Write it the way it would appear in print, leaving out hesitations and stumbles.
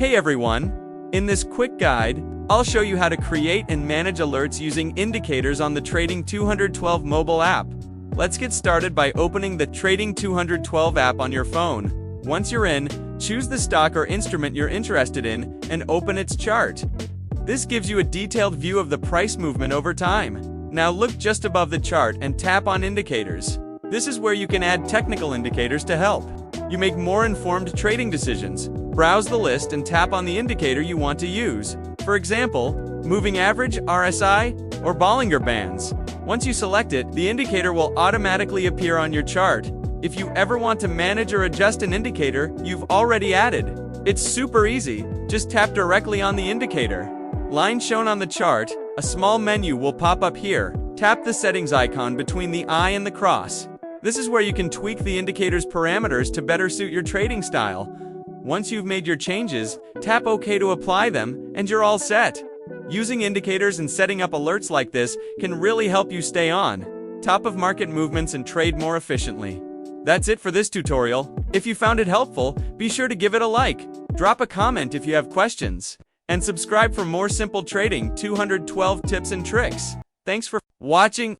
Hey everyone! In this quick guide, I'll show you how to create and manage alerts using indicators on the Trading 212 mobile app. Let's get started by opening the Trading 212 app on your phone. Once you're in, choose the stock or instrument you're interested in and open its chart. This gives you a detailed view of the price movement over time. Now look just above the chart and tap on Indicators. This is where you can add technical indicators to help you make more informed trading decisions. Browse the list and tap on the indicator you want to use. For example, moving average, RSI, or Bollinger Bands. Once you select it, the indicator will automatically appear on your chart. If you ever want to manage or adjust an indicator you've already added, it's super easy. Just tap directly on the indicator. Line shown on the chart, a small menu will pop up here. Tap the settings icon between the eye and the cross. This is where you can tweak the indicator's parameters to better suit your trading style. Once you've made your changes, tap OK to apply them, and you're all set. Using indicators and setting up alerts like this can really help you stay on top of market movements and trade more efficiently. That's it for this tutorial. If you found it helpful, be sure to give it a like, drop a comment if you have questions, and subscribe for more simple trading 212 tips and tricks. Thanks for watching.